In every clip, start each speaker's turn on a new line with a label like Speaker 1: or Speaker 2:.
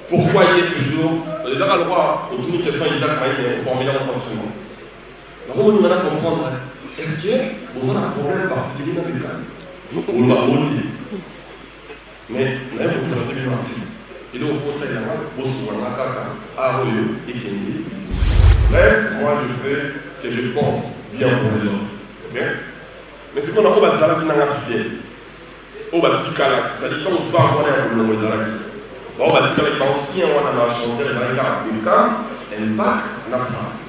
Speaker 1: Pourquoi il est toujours. Les gens ont le droit, autour de question, ils ont formé en fonctionnement. Alors, on va comprendre, est-ce que vous avez un problème particulier dans le cas? On va voter. Mais là, il faut présenter une artiste. Et donc, au conseil là, au soin, à Kaka, à Royo et Kendi. Bref, moi, je fais ce que je pense bien pour les autres. Ok? Mais c'est qu'on a au Bazara qui n'a pas fidèle. Au Bazikala, c'est-à-dire quand on va avoir un problème au Bazara. On va dire que les anciens, on a chanté les barricades. Le camp, impact la France.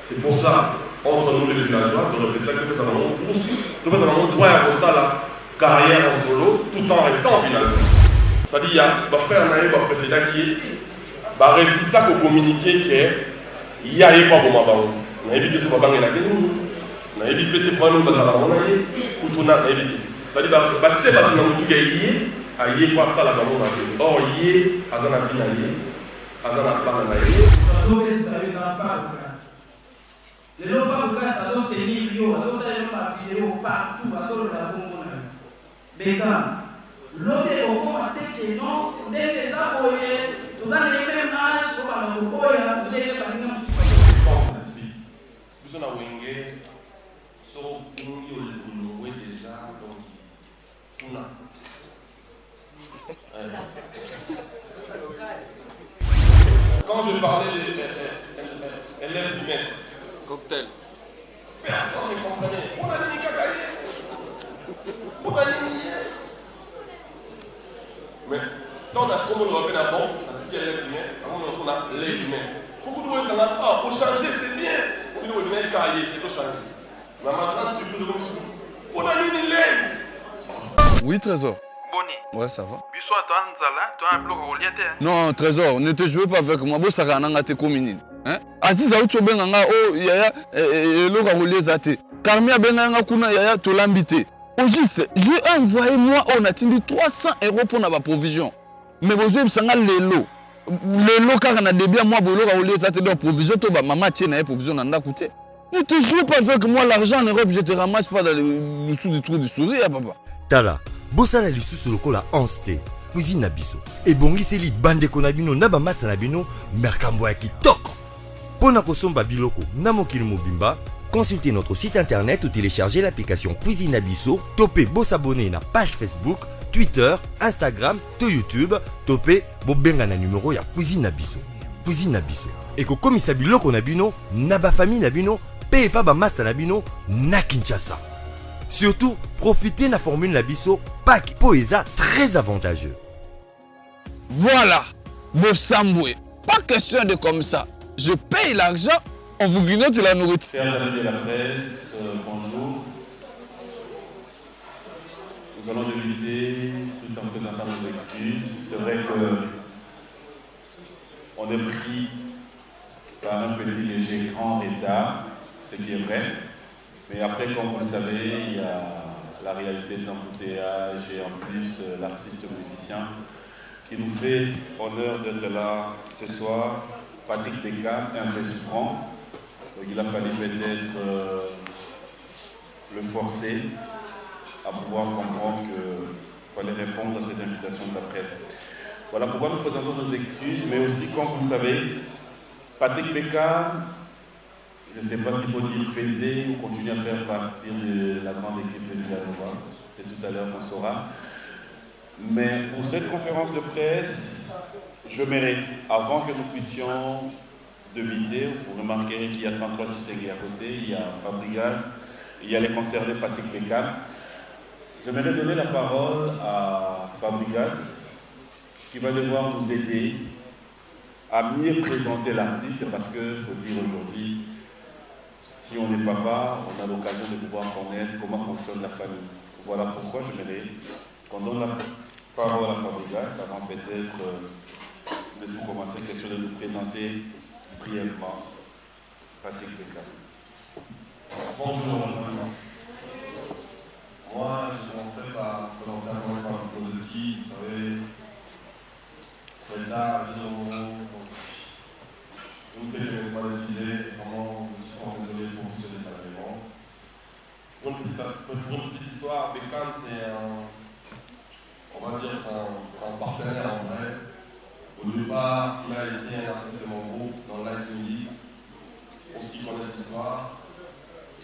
Speaker 1: C'est pour ça, entre nous les villageois, de représenter que nous avons droit à ça, carrière en solo, tout en restant en village. C'est-à-dire, il y a frère Naïb, précédent qui va réussir ça pour communiquer qu'il y a quoi pour ma bande. On a évité ce que la gueule. On a évité de prendre nous dans la bande, ou tout n'a évité. C'est-à-dire, bâtir la bande, tout est lié. Aïe quoi ça la bamou na vie. Or yé azana bien yé azana pas na yé.
Speaker 2: Donc les savez dans Fabukas. Les lots Fabukas ça sont ces vidéos, ça sont ces vidéos partout, ça sont la bombe. Mais quand l'autre au commenté que non, dès que ça voyait, vous avez les mêmes âges, vous avez le boya, vous avez pas de nom.
Speaker 1: Vous en avez wengé, so nous y avons déjà donc on a. Quand je parlais des élèves du maître,
Speaker 3: cocktail.
Speaker 1: Personne ne comprenait. On a dit Kakaye. On a dit. Mais quand on a comme on le rappelle avant, on a dit élèves du maître, avant on a les du maître. Beaucoup de gens disent ah, pour changer, c'est bien. On dit oui, mais Kakaye, il faut changer. Mais maintenant, c'est plus de comme ça. On a dit une lèvre.
Speaker 4: Oui, Trésor.
Speaker 5: Boni.
Speaker 4: Ouais, ça va.
Speaker 5: Biso toi nzala, toi un bloc au liete.
Speaker 4: Non, Trésor, ne te jouez pas avec moi. Bo saka nanga te communine. Hein? Aziz a ucho benga oh yaya lo ka rouler zate. Karmia benga nga kuna yaya to lambité. Au juste, j'ai envoyé moi on a tindi 300 € pour na provision. Mais vous avez sanga lelo. Lelo kaka na débia moi bolo ka rouler zate donc provision to ba maman tie na provision na ndakoute. Ne te jouez pas avec moi l'argent en Europe, je te ramasse pas dans le dessous du trou du sourire papa.
Speaker 6: Tala, bosala lisusu lokola anste, cuisine na biso. Ebongiseli bandeko na bino na bamasa na bino merkambo ya kitoko. Pona kosomba biloko na mokili mobimba, consultez notre site internet ou téléchargez l'application Cuisine na biso, topé bo s'abonner na page Facebook, Twitter, Instagram, to YouTube, topé bo benga na numéro ya Cuisine na biso. Cuisine na biso. Eko komisa biloko na bino na ba famille na bino, pe pa bamasa na bino na Kinshasa. Surtout, profitez de la formule Labisso Pack Poesa très avantageux.
Speaker 4: Voilà, Bossamboué. Pas question de comme ça. Je paye l'argent, on vous grignote la nourriture.
Speaker 1: Chers amis de la presse, bonjour. Nous allons débuter tout en présentant nos excuses. C'est vrai que on est pris par un petit léger grand retard, ce qui est vrai. Mais après, comme vous le savez, il y a la réalité des embouteillages et en plus l'artiste musicien qui nous fait honneur d'être là ce soir. Patrick Beckham est un peu souffrant. Donc il a fallu peut-être le forcer à pouvoir comprendre qu'il fallait répondre à cette invitation de la presse. Voilà pourquoi nous présentons nos excuses, mais aussi, comme vous le savez, Patrick Beckham, je ne sais pas s'il faut dire faisait ou continuer à faire partie de la grande équipe de Villanova. C'est tout à l'heure qu'on saura. Mais pour cette conférence de presse, je mérite, avant que nous puissions débuter, vous remarquerez qu'il y a 33 Tshisekedi à côté, il y a Fabregas, il y a les concernés Patrick Beckham. Je mérite donner la parole à Fabregas, qui va devoir nous aider à mieux présenter l'artiste, parce que, il faut dire aujourd'hui, si on est papa, on a l'occasion de pouvoir connaître comment fonctionne la famille. Voilà pourquoi je mérite qu'on donne la parole à Fabregas avant peut-être de tout commencer, question de nous présenter brièvement Patrick Beckham.
Speaker 7: Bonjour. Moi, je commencerai par présenter un peu par Ski, vous savez, c'est là, une que je n'ai pas décidé, vraiment, je suis vraiment désolé pour tous ces désagréments. Pour une petite histoire, Beckham, c'est un, on va dire, c'est un partenaire en vrai. Au Au départ, il a été un artiste de mon groupe dans Light Music, pour ceux qui connaissent l'histoire.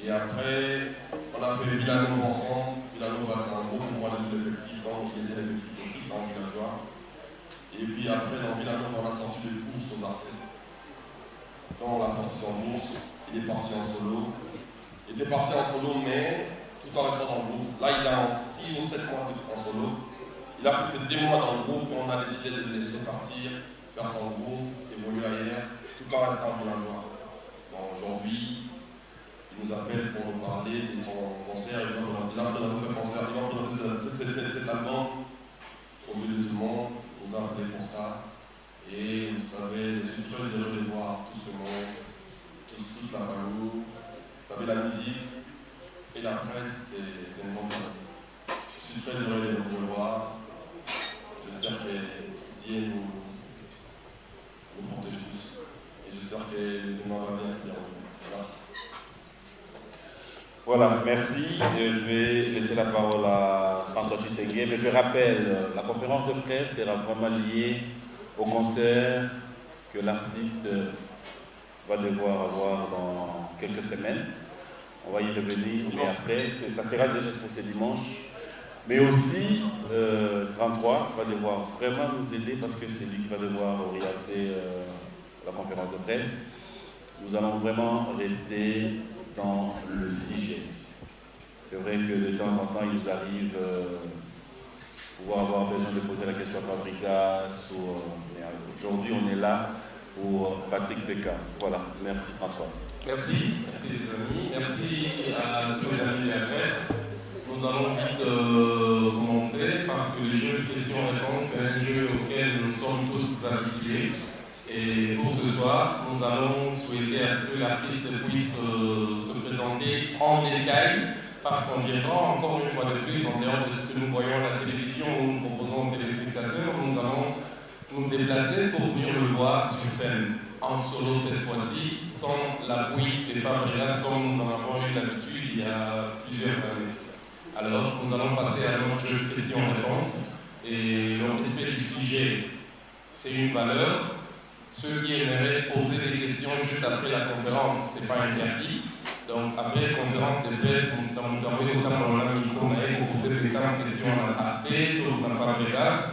Speaker 7: Et après, on a fait Milano ensemble. Milano, c'est un groupe, moi, les effectifs, donc il était effectif aussi, c'est un villageois. Et puis après, dans Milano, on a sorti des courses aux artistes. Quand on l'a sorti en bourse, il est parti en solo. Il était parti en solo, mais tout en restant dans le groupe. Là, il a en 6 ou 7 mois en solo. Il a fait 2 mois dans le groupe et on a décidé de le laisser partir, faire son groupe, évoluer ailleurs, tout en restant villageois. Donc aujourd'hui, il nous appelle pour nous parler de son concert. Il va nous faire concert, il va nous donner cet album aux yeux de tout le monde. Il nous a appelé pour ça. Et vous savez, je suis très heureux de voir tout ce monde, toute la famille. Vous savez, la musique et la presse, c'est une bonne chose. Je suis très heureux de vous revoir. J'espère que Dieu nous protège tous. Et j'espère que demain va bien se dérouler. Merci.
Speaker 1: Voilà, merci. Je vais laisser la parole à François Chitengue. Mais je rappelle, la conférence de presse sera vraiment liée au concert que l'artiste va devoir avoir dans quelques semaines. On va y revenir, mais après, ça sera déjà pour ce dimanche. Mais aussi, 33 va devoir vraiment nous aider parce que c'est lui qui va devoir orienter la conférence de presse. Nous allons vraiment rester dans le sujet. C'est vrai que de temps en temps, il nous arrive pouvoir avoir besoin de poser la question à Fabrikas. Mais aujourd'hui, on est là pour Patrick Beka. Voilà, merci François.
Speaker 7: Merci les amis. Merci à tous les amis de la presse. Nous allons vite commencer parce que le jeu de questions-réponses, c'est un jeu auquel nous sommes tous habitués. Et pour ce soir, nous allons souhaiter à ce que l'artiste puisse se présenter en détail par son gérant, encore une fois de plus, en dehors de ce que nous voyons à la télévision où nous proposons aux téléspectateurs. Nous allons nous déplacer pour venir le voir sur scène, en solo cette fois-ci, sans l'appui des Fabrikas comme nous en avons eu l'habitude il y a plusieurs années. Alors, nous allons passer à notre jeu de questions-réponses. Et l'esprit du sujet, c'est une valeur. Ceux qui aimeraient poser des questions juste après la conférence, ce n'est pas interdit. Donc, après la conférence de presse, nous avons notamment le micro pour poser des questions à Arte, d'autres à Fabrikas.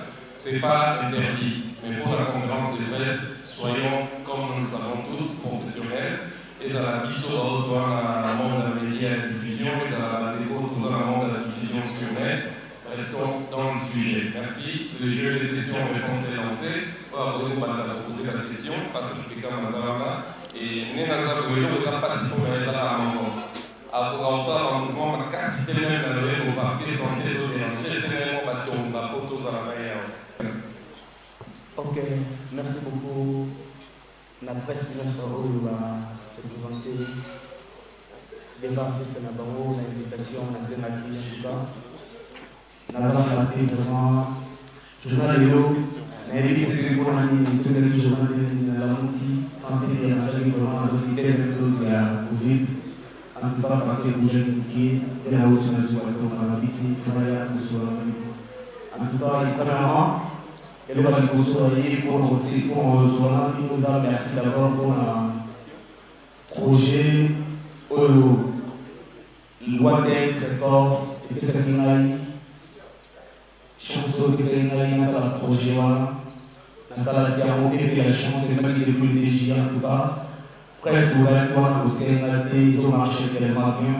Speaker 7: Ce n'est pas interdit. Mais pour la conférence de presse, soyons, comme nous le savons tous, professionnels. Et à la biso dans le monde de la média et de la diffusion, et à la déco dans le monde de la diffusion sur net. Restons dans le sujet. Merci. Le jeu des questions-réponses est lancé. On va poser la question. Patrick Beka Mazarama. Et Nénazar Goyo, vous avez participé à la rencontre. Alors, ça, en mouvement, on a cassé même la levée pour passer sans désolé. C'est même pas ton photo à la manière.
Speaker 2: Ok, merci beaucoup. La presse va se présenter devant l'artiste Nabango, l'invitation à Sénaki en tout cas. Nazar l'a fait vraiment. Journal Léo, l'invité que c'est pour l'année, c'est le journal de la Mouki, santé et la magie vraiment dans une thèse de dose à Covid. En tout cas, santé bouger Mouki, et la haute sur la zone de la Mabiti, Fabaya, Moussouara. En tout cas, premièrement, et le va nous soigner pour Zola, il nous a merci d'abord pour un projet loin d'être fort et que c'est une chanson que c'est une projet dans la diamant et puis la chance c'est même depuis le DG en tout cas presque vous allez voir ils ont marché tellement bien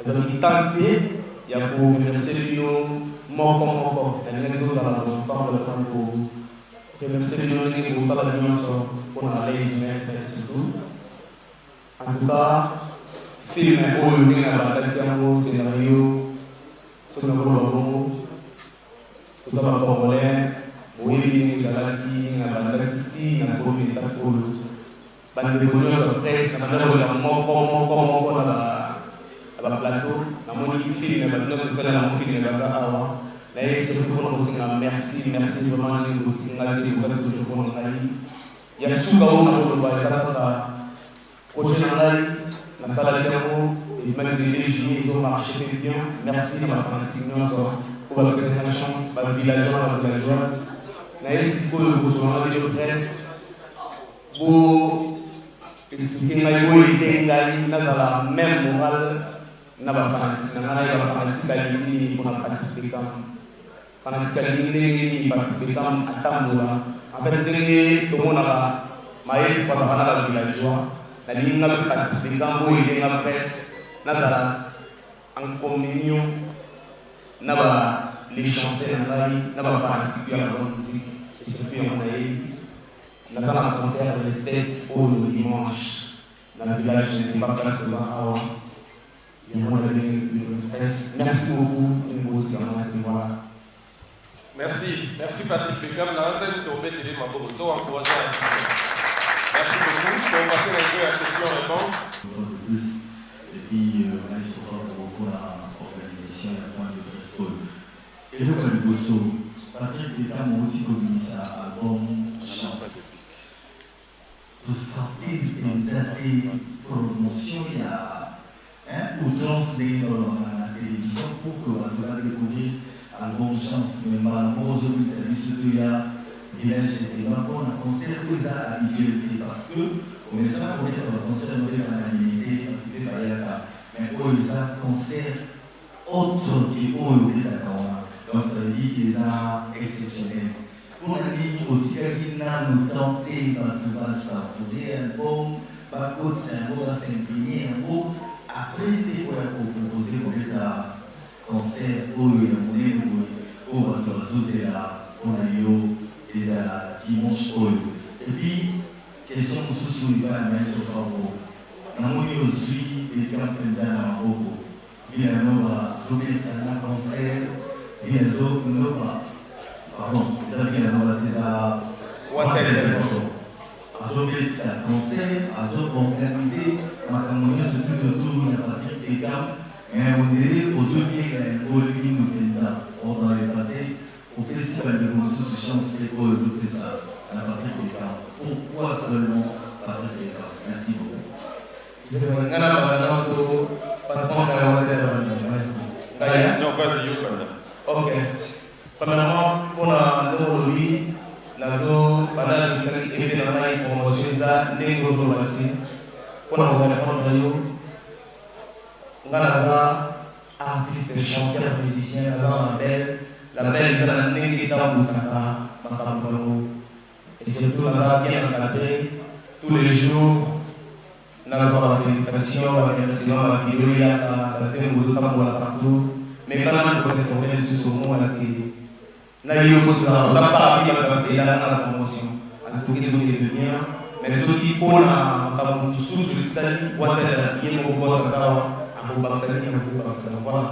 Speaker 2: ils ont tenté il y a pour remercier Moko, elle est dans l'ensemble pour remercier pour ça la pour la réunion c'est tout. En tout cas, film est à la scénario, tout ça va congolais, oui, il y a la communauté pour le presse, la plateau, la film, merci vraiment de vous toujours pour il y a projet la salle de et même les régions, ils ont marché bien. Merci à ma pratique, pour la chance, ma villageoise, naesi koyo kozwanga bino presse bo expliquer ngai oyo ndengai nazala même moral na bafanatike na ngai bafanatike alingi nini mpona Patrick Bekam fanatike alingi ndenge nini Patrick Bekam atambola en fait ndenge tomonaka maesi pataka na bavillageois nalingi nga Patrick Bekam oyo ndenga presse nazala en communion na les chansons na bafanatike ya bonne musique et surtout ya monayebi naza na concert le 7 au dimanche dans le village de Place de Barawa. Merci beaucoup.
Speaker 7: Merci Patrick Bekam. Merci beaucoup. On va passer à la question-réponse.
Speaker 3: Et puis, on a souvent pour la organisation et la point de presse. Et le Kaliboso, Patrick Bekam a aussi communiqué ça album Chance. Vous sentez une promotion, il y a outrance dans la télévision pour que vous va découvrir album Chance. Mais malheureusement, aujourd'hui, c'est surtout il y a village c'était pas bon, un concert où ils ont habitualité parce que on est sans côté dans le concert de l'anonymité, mais où ils ont un concert autre qui est au d'accord. Donc ça veut dire qu'ils sont exceptionnels. Pour la ligne aussi, il y a nous tenter de savourer un bon, pas côté c'est un bon, s'incliner un bon. Après, il faut proposer pour un concert où il y a un monnaie où on va te résoudre là, on a eu les dimanche. Et puis, question sous il va mettre sur favor. On a eu aussi les campagnes dans la bobo. Il y a un concert, il y a un pardon, les amis qui ont été à un concert, à organiser ma campagne sur tout autour de Patrick Bekam, et on dirait aux autres qui ont été dans le passé, au principal de mon sous chance et aux autres que ça, à Patrick Bekam. Pourquoi seulement Patrick Bekam? Merci beaucoup.
Speaker 2: Je sais pas, patron de
Speaker 1: non, vas-y,
Speaker 2: ok. Premièrement, pour lui, nazo pendant que cette événement est promotion ça n'engozo bati pour nous répondre yo nganaza artiste chanteur musicien dans la belle ça n'engi tambu saka makambo et surtout naza bien encadré tous les jours nazo la félicitation la remerciement la vidéo ya la tengo tambu la partout mais quand on peut s'informer sur ce moment là qui na hiyo posta na pas bien parce que là dans la promotion en tout cas ils ont été bien mais ceux qui pour la comme sous sur le stade ou être bien au boss ça va à Bakhtani à Bakhtani voilà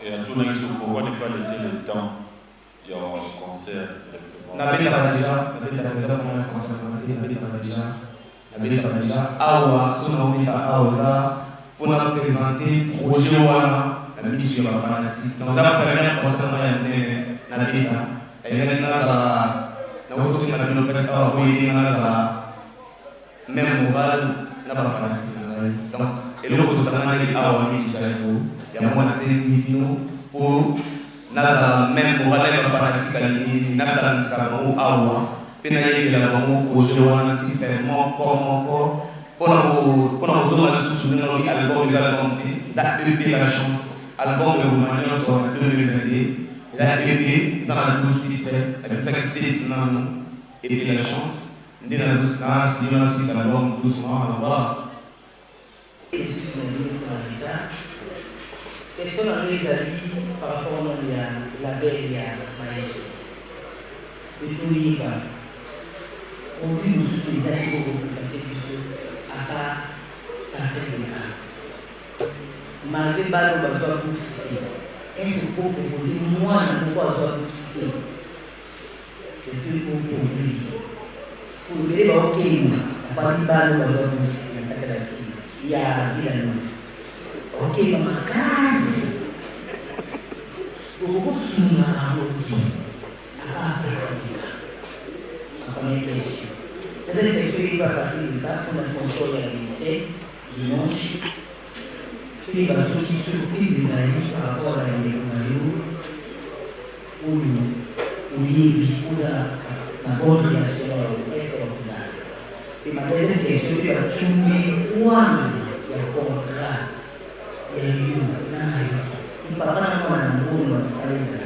Speaker 1: et à tous les jours pourquoi ne pas laisser le temps il y a un concert directement
Speaker 2: na déjà pour un concert na déjà awa sona awa pour nous présenter projet wana la mission ya fanatique donc la première concernant na beta elle na auto sina bino presse awa ko yinga na même moral na fanatique donc eloko to sana ni awa mi design ya mwana senti bino pour na même moral na fanatique ni na sa awa pena yele la bango projet wana tellement comme pour nous besoin de soutenir notre album, la EP La Chance, album de Roumanie sur 2022, la EP dans la 12 titres, avec 5 titres dans nous, EP La Chance, dans la 12 album doucement, voilà.
Speaker 8: Quels sont les avis par rapport à la belle maestro? Et puis, on dit nous soutenir les avis pour présenter à Patrick Bekam. Malgré que nous avons publicité, est-ce qu'on peut proposer moi pourquoi avoir publicité? Depuis aujourd'hui, pour le débat au Kenya, on va dire que nous avons publicité, il y a Villanova. Ok, dans ma case, beaucoup de souvenirs à l'autre, à part la première question. Deuxième question, il va partir du cas pour la console à l'lycée, dimanche. Puis il va sortir surprise des amis par rapport à l'école où oyebi ozala na bonne relation est ordinaire. Et ma deuxième question, tu as chumbi wana ya contrat ya yo na haisi. Papa na mwana na mbulu na salisa.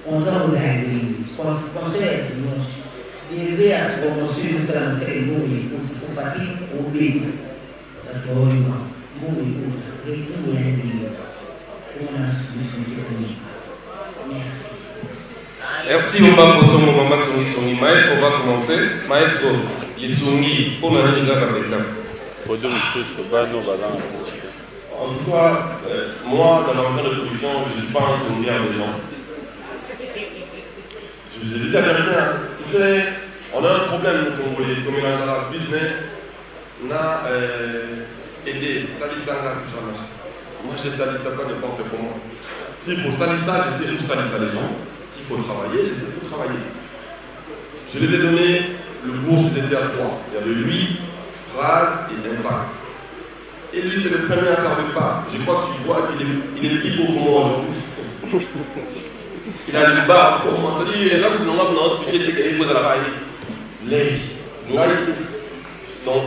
Speaker 8: Contrat ozala nini? Conseil ya dimanche. Deve a promotion de la série Moui, pour partir au pays. Moui, et tout est lié. On a soumis. Merci.
Speaker 7: Merci, on va prendre mon maman Songi. Maestro, on va commencer. Maestro, les Songi, pour la ligne de la Kabeka.
Speaker 1: En tout
Speaker 7: cas, moi, dans ma de production, je ne suis pas un Songi à des gens. Je vous ai dit la vérité, hein. Tu sais, on a un problème, nous, Congolais. Comme il y a un business, on a aidé, sali ça, tout ça, machin. Moi, j'ai sali ça, pas n'importe comment. S'il faut sali ça, j'essaie de sali ça les gens. S'il faut travailler, j'essaie de travailler. Je les ai donné, le bourse, c'était à 3. Il y avait lui, phrase et impact. Et lui, c'est le premier à faire le pas. Je crois que tu vois qu'il est plus beau pour moi aujourd'hui. Il a le bas pour moi. C'est-à-dire, les gens qui n'ont pas expliqué qu'il faut la railler. Donc,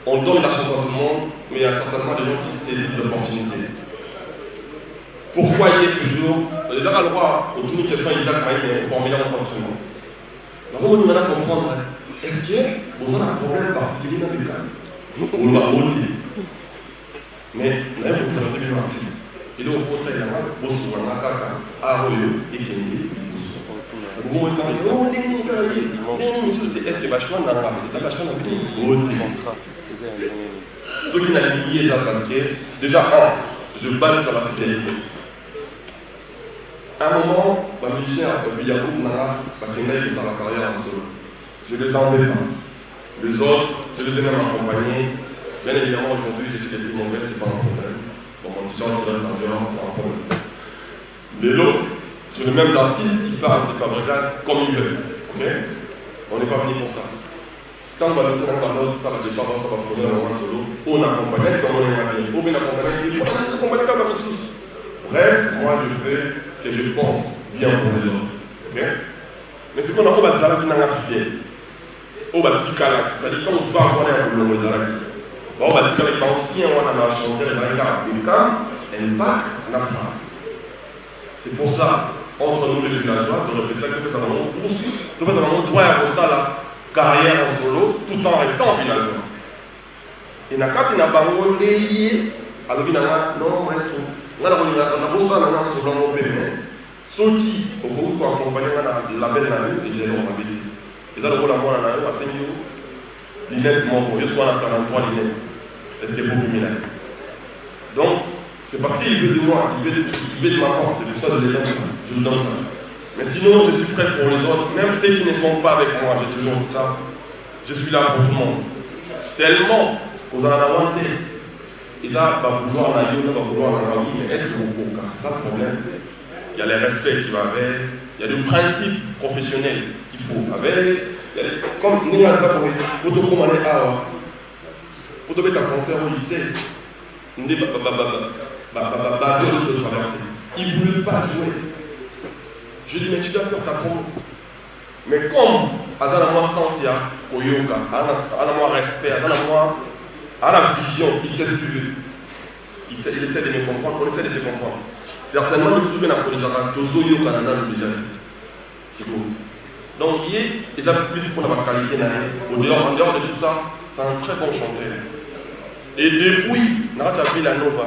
Speaker 7: on donne la chance à tout le monde, mais il y a certainement des gens qui saisissent l'opportunité. Pourquoi il y a toujours. Les gens à droit, autour de question, ils ont formé un fonctionnement. Donc, on doit comprendre, est-ce que vous avez un problème particulier dans le cas? On l'a ôté. Mais, là, il faut que vous ayez un artiste. Et donc, on conseille la main, on se voit dans la caca, à Royo, et qui est est-ce que Bachouan n'a pas fait ça? Bachouan a fait ceux qui n'ont lié ça parce que, déjà, je base sur la fidélité. À un moment, ma musicien, Yacoub Nara, il fait sa carrière en solo. Je ne les en vais pas. Les autres, je les ai même accompagnés. Bien évidemment, aujourd'hui, je suis les plus mauvais, c'est pas un problème. Bon, mon t-shirt, c'est un problème. Mais l'autre, c'est le même artiste qui parle de Fabregas comme il veut. Ok? On n'est pas venu pour ça. Quand on va laisser un panneau, ça va pas produire un solo. On accompagne comme on est arrivé. On vient accompagner comme un sous. Bref, moi je fais ce que je pense bien pour les autres. Ok? Mais c'est qu'on a un bazar qui n'a pas fait. On va dire c'est-à-dire quand on va avoir un bazar. On va dire qu'avec l'ancien, on a chanté les barricades. Et quand elle part, la France. C'est pour ça, entre nous les villageois, nous représentons que nous avons droit à la carrière en solo tout en restant villageois. Et quand il n'a pas monté, alors il n'a pas, non, maestro, on a besoin d'un solo en périmé. Ceux qui ont beaucoup accompagné la belle année, ils ont habité. Ils ont la bonne année à 5 millions. L'INES, je suis à 43 l'INES. Est-ce que c'est beaucoup mieux? Donc, c'est parce qu'il veut de moi, il veut de ma force, c'est pour ça que je lui donne ça. Mais sinon, je suis prêt pour les autres, même ceux qui ne sont pas avec moi, j'ai toujours dit ça. Je suis là pour tout le monde. Seulement, vous en avez et là, va vouloir la vie, va vouloir la vie, mais est-ce que vous pouvez? C'est ça le problème. Il y a les respects qui vont avec, il y a des principes professionnels qu'il faut avec. Comme nous, on a ça pour te mettre un concert au lycée. Il ne voulait pas jouer. Je dis, mais tu dois faire ta promo. Mais comme, à la sens, il y a au yoga, à la respect, à la vision, il sait ce qu'il veut. Il essaie de me comprendre, on essaie de se comprendre. Certainement, nous souvenons de la Tozo Yoga, c'est beau. Donc, il est là plus pour la qualité. En dehors de tout ça, c'est un très bon chanteur. Et depuis, on a appris la Nova.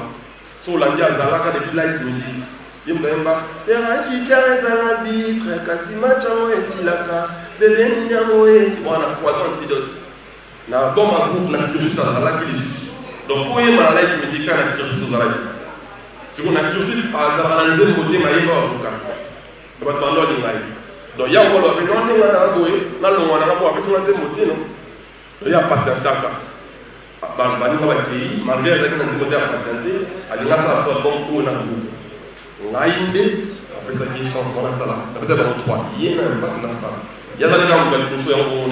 Speaker 7: Sur la Dia Zalaka de Light Music. Il me dit, terrain qui caresse à l'arbitre, Kassima Chamo et Silaka, bébé Niamo et Simona, poisson antidote. Na comme un groupe, na cursus à Zalaki les Suisses. Donc, pour y aller à Light Music, on a cursus aux Zalaki. Si on a cursus à Zalaki, on a côté Maïva au Rouka. On va demander au Lingaï. Donc, il y a encore le nom de la langue, on a un peu de moté, non? Il y a passé un Dakar. Malgré la santé, elle a sa bon pour la groupe. On a une idée, après ça qui est chance, on a ça là. Après ça, on a 3. Il y a un impact dans la face. Il y a des gens qui ont fait un trop.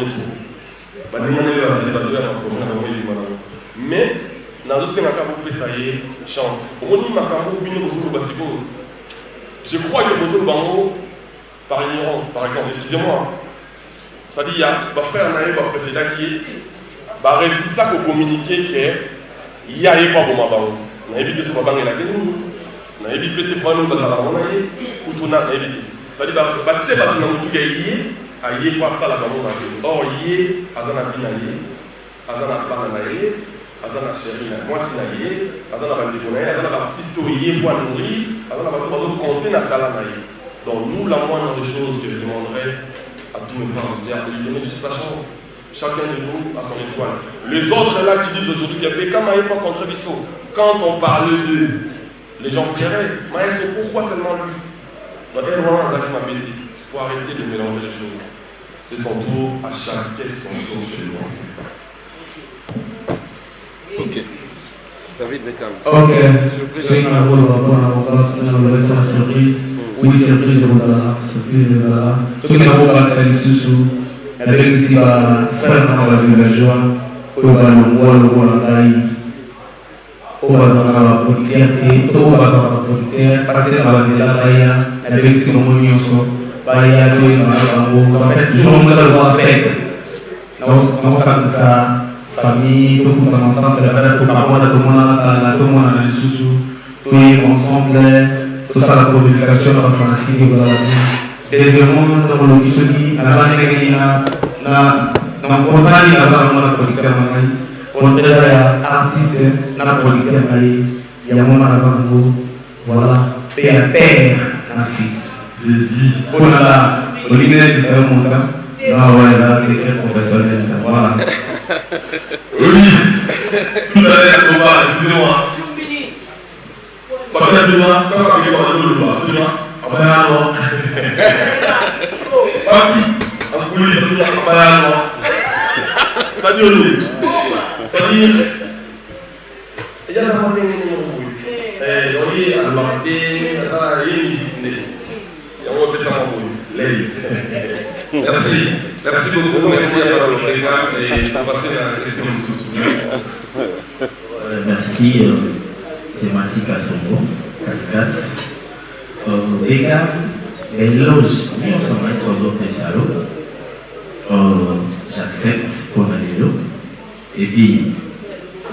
Speaker 7: Mais, dans le système, ça y est, chance. Je crois que vous avez par ignorance, par exemple, excusez-moi. C'est-à-dire, il y a un frère précédent qui a réussi ça pour communiquer qu'il y a un pas pour ma banque. On a évité ce que la banque est on a évité peut-être prendre une balle ou tout on a évité. C'est-à-dire, tu sais pas que tu as yé quoi faire la banque. Or, yé, azana bin yé, azana pan yé, azana chéri, moi si yé, azana ban déconné, azana baptiste yé, voix nourri, azana baptiste compter na kala yé. Donc, nous, la moindre des choses que je demanderais à tous mes frères et sœurs, de lui donner juste sa chance. Chacun de nous a son étoile. Les autres là qui disent aujourd'hui qu'il y a Beckham à pas contre Bissot. Quand on parle d'eux, les gens diraient, Maestro, pourquoi seulement lui? Il faut arrêter de mélanger les choses. C'est son tour à chacun son tour chez nous.
Speaker 9: Ok. David Beckham.
Speaker 2: Ok. C'est une surprise. Oui, surprise Rosala. Surprise Rosala. Ce qui n'a pas passé sous. Avec ici, faire un villageois. Au bas le roi, le roi, au bas producteur, au bas producteur, passer par la zéla, avec ses moments, baya de en fait, jour où nous allons faire dans sa famille, tout le monde ensemble, tout le monde a des sous, tout ensemble, tout ça la communication, la fanatique, vous allez bien. Deuxièmement, dans le qui se dit, dans le compagnie, dans le producteur, on est artiste, dans le producteur, il y a un moment dans voilà, père, un fils. Pour la Olivier qui s'est remonté, là c'est très professionnel. Voilà. Oui, tout à l'heure, on va, excusez-moi. Pas bien de moi, quand on va le voir, tu vois. Ah ben alors. Papi, en coulisses, ah ben alors. C'est-à-dire, c'est-à-dire, il y a un moment où il y a un moment où il y a
Speaker 7: Merci. Merci beaucoup. Merci à Madame le Président et je vais passer à la question de sous-soumis.
Speaker 10: Merci. C'est Mati Kassongo, Cascas. Beckham, éloge, nous sommes sur l'autre salon. J'accepte pour aller et puis,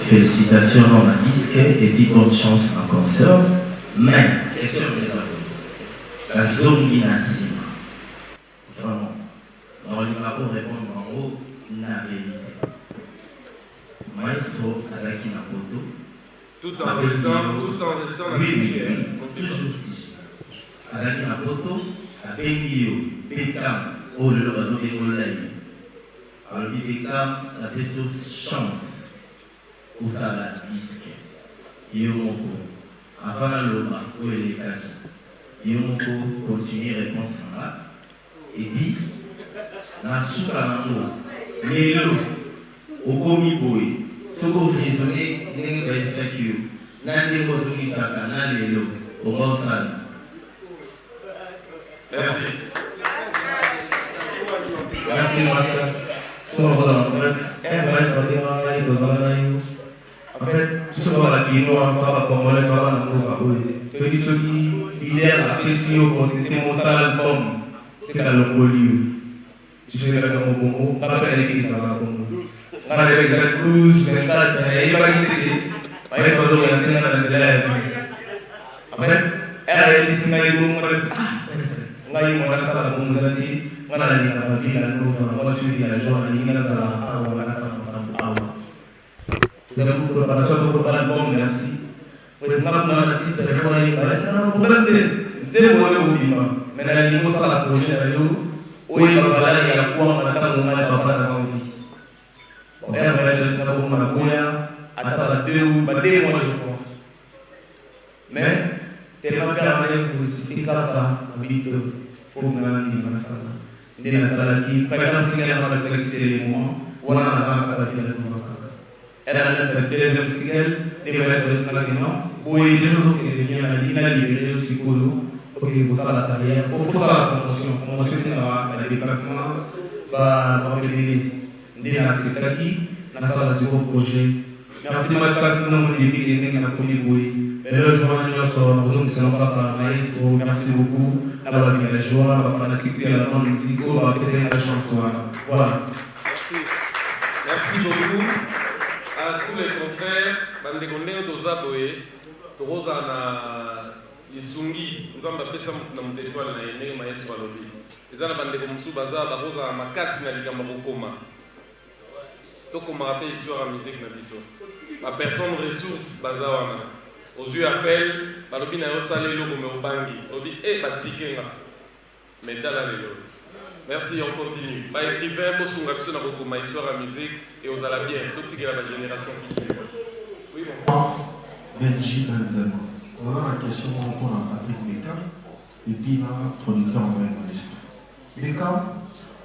Speaker 10: félicitations dans la disque et puis bonne chance en concert. Mais, question de les la zone inassible. Vraiment. Dans les rapports répondre en haut, la vérité. Maestro Azaki Napoto.
Speaker 7: Tout en restant
Speaker 10: oui, toujours si. Azaki Napoto, à Bengio, Beckham, oh le oiseau de Molay. Alors, Beckham, la personne chance pour ça la disque. Yomoko. Avant la loba, où est les kaki. Il faut continuer à répondre là. Et puis, dans le sous-canal, les lots, au commis boy, ce que vous raisonnez, n'est pas sécure. N'a des choses qui sont dans les lots, au bon sale.
Speaker 7: Merci.
Speaker 2: Merci, Mathias. En fait, tout ce qu'on a dit, nous, on va commander, on va tout ce qui leader apprécié au quantité mon album, c'est à l'Ongolie. Je suis avec mon bongo, pas avec l'église à la bongo. On va avec la blues, mais pas il n'y a pas d'idée. On va sur l'orienté dans la zélée. En fait, elle a dit si on a eu mon on a eu mon ça la bongo, on a la ligne à la ville, on a suivi la joie, la ligne à la salle, on a la salle. Vous avez beaucoup de préparation pour l'album, merci. Por exemplo, na cita de fora aí, parece não problema de desenvolver o bima, mas na língua sala projeto eu oi trabalhar e a cua para dar uma para dar um vídeo. É mais essa na como na coia, até lá deu, bateu uma jogo. Mas tem uma câmera que se capa habito fogo na língua na sala. Na sala aqui, para não se ganhar para ter cerimônia, ou na vaca para ter uma era nessa deuxième signal, les restes de Saladino, où il est toujours qui devient la libérée aussi pour nous, pour qu'il vous fasse la carrière, pour faire la promotion. Promotion, c'est le déplacement, va venir des artistes qui, dans la salle de ce projet. Merci, Mathias, nous, depuis que nous avons connu,
Speaker 10: mais là, je vois une autre de salon par maestro, merci beaucoup. La joie, la fanatique, la bande musique, on va passer la chance. Voilà.
Speaker 7: Merci beaucoup à tous les confrères. Bandekondeo Tozaboé, Torosa na Isungi, nous avons appelé ça dans le territoire de la maestro Alobi. Les gens Bandekomsu Baza, Barosa Makasi na Likamabokoma. Donc on m'a rappelé sur la musique Nabiso. Ma personne ressource Bazawana. Aux yeux appel, Balobi na Yosale Logo Meobangi. Obi et Patrikenga. Métal Lelo. Merci, on continue. Bah, écrivain, pour son action dans beaucoup de histoire à musique et aux alabiens, tout ce qui est la génération future. Oui, bon.
Speaker 3: Benji Benzema. On a la question pour Patrick Beckham et puis la producteur en maestro. Beckham,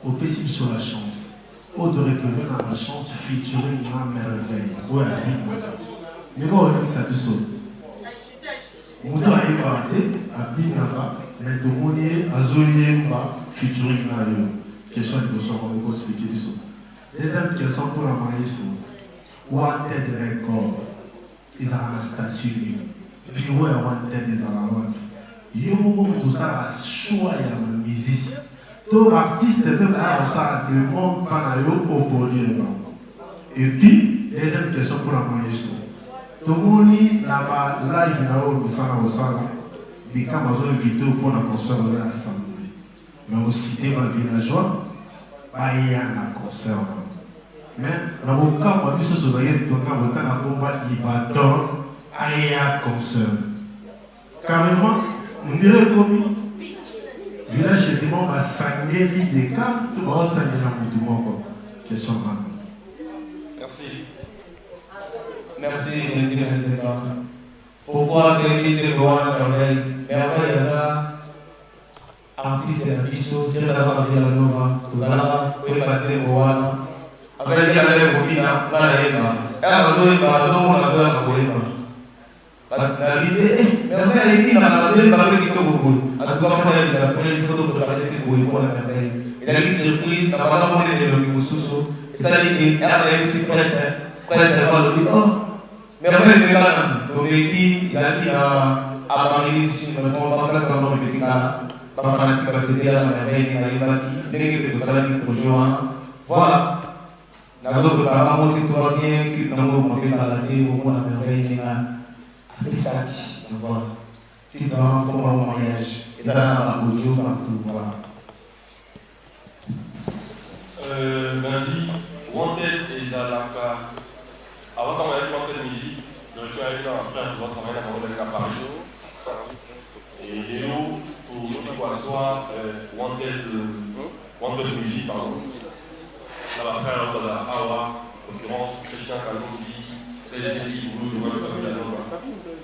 Speaker 3: au possible sur la chance. Au de retrouver dans la chance, featuring ma merveille. Ouais, mais bon, on ça tout seul. On doit y parler à Binava, mais de monnaie à Zonier, featuring na yo. Question de question, on va expliquer tout ça. Deuxième question pour la maestro. Wanted record. Ils ont un statut. Bureau est wanted, ils ont la vente. Yo, tout ça, choix et la musicien. Tout artiste peut faire ça, demande pas pour produire. Et puis, deuxième question pour la maestro. Tout le monde là-bas, live là-haut, ça là, ça là. Beckham a une vidéo pour la concert de la samedi. Mais aussi, il y a un villageois, il y a un concert. Mais dans le cas où ce soit tourné, on a combat, il va dans un concert. Carrément, on dirait comme village de Dimon va saigner l'île des Cap, tout va saigner la Moudoumo. Question maintenant.
Speaker 7: Merci.
Speaker 10: Merci, merci, merci. Pourquoi Clémy de Gohan Merveille? Merveille, il y a ça. Artiste et Abisso, c'est la Villa Nova, tout à l'heure, oui, Paté Gohan. Avec les gars de Bobina, pas la Yéma. Et à la zone, la zone, la zone, la Yéma. La vidéo, Merveille, il y a la zone, la zone qui tombe au bout. En tout cas, il y a des surprises, pour la Merveille. Il y a des surprises, ça va pas monter le Moussousso. Et ça dit qu'il y a des secrets, prêtre, pas le oh. Merveille, il y a Domeki, il a dit à Marie, si je ne me trompe pas, place dans le petit cas, pas fanatique, parce que c'est la Merveille, il y a Ibaki, dès que ça va être toujours. Voilà. Nous avons aussi tout va bien, nous avons fait la vie, au moins la Merveille, avec ça, voilà. C'est vraiment comme un mariage. Et ça, on a un jour partout, voilà.
Speaker 1: Benji, Wanted et Zalaka. Avant qu'on ait Wanted musique, je suis allé dans un frère qui va travailler dans la Paris. Et Léo, pour nous quoi soit Wanted musique, pardon. Là, ma frère, dans la Hawa, en l'occurrence, Christian Kalongi, Cédric, Boulou, le famille la Nova.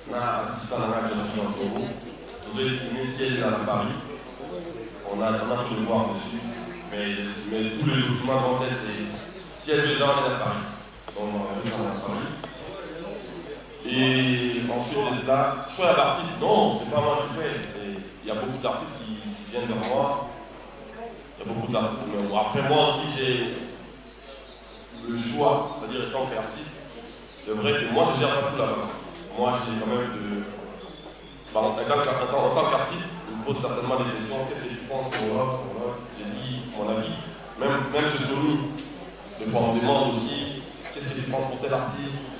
Speaker 1: On a assisté à la gestion dans le Togo. Tout est siège à Paris. On a tout le voir dessus. Mais tous les documents en tête, c'est siège de l'ordre à Paris. Donc, on a tout ça à Paris. Et ensuite de cela, choix d'artistes, non, c'est pas moi qui fais. Il y a beaucoup d'artistes qui viennent vers moi. Il y a beaucoup d'artistes. Mais bon, après, moi aussi, j'ai le choix, c'est-à-dire étant qu'artiste. C'est vrai que moi, je gère pas tout là-bas. Moi, j'ai quand même de. En tant qu'artiste, je me pose certainement des questions. Qu'est-ce que tu penses pour là? J'ai dit mon avis. Même chez Sony, des fois on me demande aussi qu'est-ce que tu penses pour tel artiste?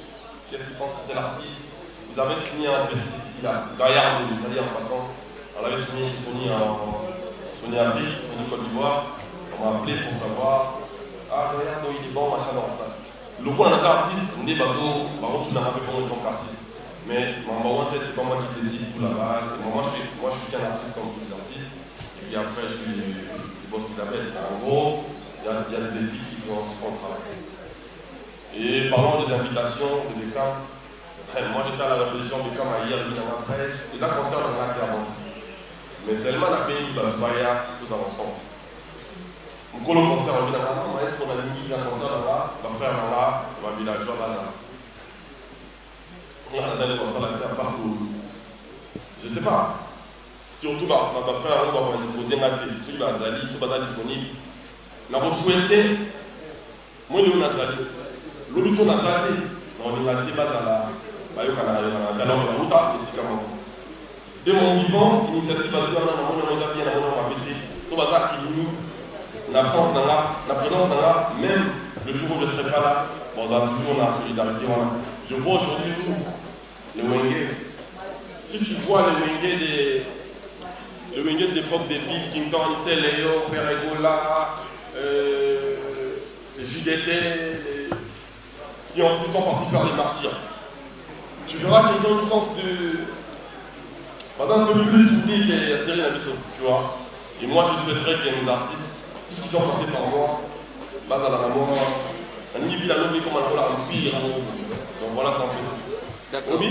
Speaker 1: Qu'est-ce que tu penses pour tel artiste? Vous avez signé un petit ici là, Gaillard, vous allez en passant. On avait signé chez Sony Sony Afrique, Sony Côte d'Ivoire. On m'a appelé pour savoir. Ah, regarde, il est bon, machin dans ça. Le coup, on a un artiste, on dit bateau, par contre, tu n'as pas fait comme en tant qu'artiste. Mais maman, en tête, c'est pas moi qui décide tout là-bas. Moi, je suis qu'un artiste comme tous les artistes. Et puis après, je suis le boss qui t'appelle. En gros, il y a des équipes qui font le travail. Et parlant des invitations de Beckham, moi j'étais à la révolution de Beckham hier, dans la presse, et là, concert dans la 40. Mais seulement la pays va faire tout dans l'ensemble. On a le concert en Vilana, on a mis un concert là, on va faire là, on va villageois là. On a des concerts là partout. Je ne sais pas. Surtout là, on va faire, on va disposer de si on a Zali, si on pas disponible. On a souhaité, moi, nous, on a Zali. L'audition a Zali, on a été bas à la
Speaker 7: De mon vivant, l'initiative va dire non, on a bien répété. Ce bazar qui nous, l'absence dans la présence dans la, même le jour où je ne serai pas là, on a toujours la solidarité. Je vois aujourd'hui nous, les Wenge. Si tu vois les Wenge de l'époque des Bill Clinton, c'est Léo, Ferregola, les JDT, qui sont partis faire les martyrs. Tu verras qu'ils ont une sens de. Par exemple, un peu plus soutenu que Cyril Nabisso, tu vois. Et moi, je souhaiterais que mes artistes, tout ce qu'ils ont passé par moi, base à la mort, un niveau la nommé comme un empire. Donc voilà, c'est un peu ça. D'accord. Oui.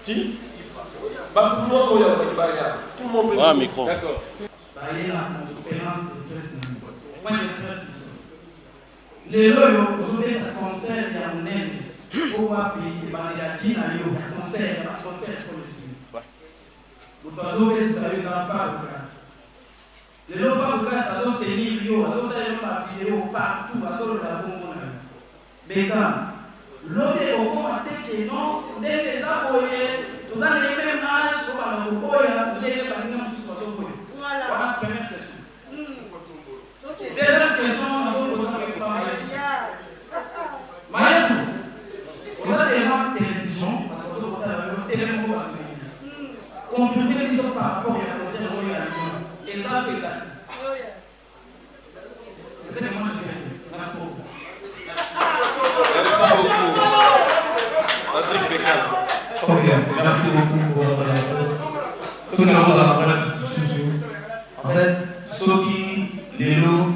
Speaker 7: Qui bah, tout le monde est là, tout le monde peut.
Speaker 9: Ah, micro.
Speaker 7: D'accord.
Speaker 2: Il y a une conférence de presse. Point de presse. Les lois, vous avez un concert, il y a un aime. Pour appeler les bandits qui n'a eu un concert collectif. Vous avez vu dans la femme de classe. Les lois de classe, elles ont ces livres, elles ont ces vidéos partout, elles ont la bombe. Mais quand l'autre est au commentaire que non, les aboyés, vous avez le même âge, vous avez le boya, vous avez le même âge. Voilà, première question. Deuxième question, nous avons posé par Maestro. Vous avez une télévision, confirmez qu'ils sont par rapport à la conseil de l'Union. Et ça, c'est exact. C'est ce que moi je vais dire. Merci beaucoup.
Speaker 10: Ok, merci beaucoup pour votre réponse. Ce que nous avons dans la en fait, ceux qui, les lots,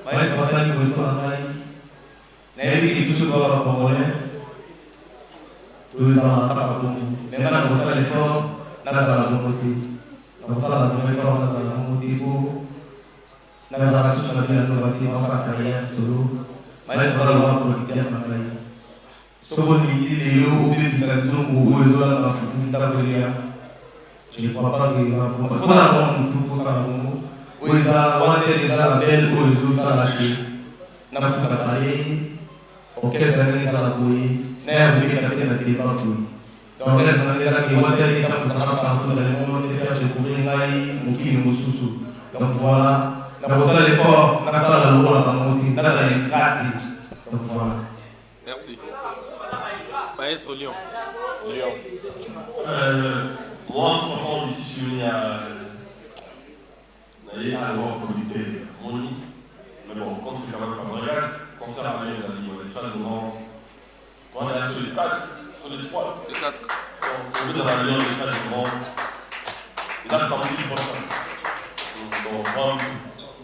Speaker 10: Maestro Bassani, vous êtes en train de tout ce qu'on va congolais. Deux ans à Congo. Maintenant, on fait l'effort, dans la volonté. On fait l'effort, dans la volonté pour la sous la vie innovative dans sa carrière solo. Mais c'est pas le droit pour le dire, ma taille. Ce qu'on dit, les lots, ou bien des saisons, ou les autres, la foufou, la je ne crois pas que il faut avoir un tout pour ça. Ou ils ont des labels, ou ils ont ça là. N'a pas fait parler. Ok, ça n'est pas la bouille. Donc, les gens qui ont été partout dans le monde, de faire découvrir Moukine Moussoussou. Donc voilà, on a fait l'effort, on a fait la loi, on a monté, on a fait les grattes. Donc voilà.
Speaker 9: Merci. Maestro Lyon.
Speaker 7: Moi, franchement, ici, je suis venu à avoir communiqué Moni. Mais bon, quand tu fais un Fabregas, concert à mes amis, on est très devant. On est sur les 4, sur les 3.
Speaker 9: Les 4.
Speaker 7: On est dans la Lyon, les 4 devant. Et là, samedi prochain. Donc,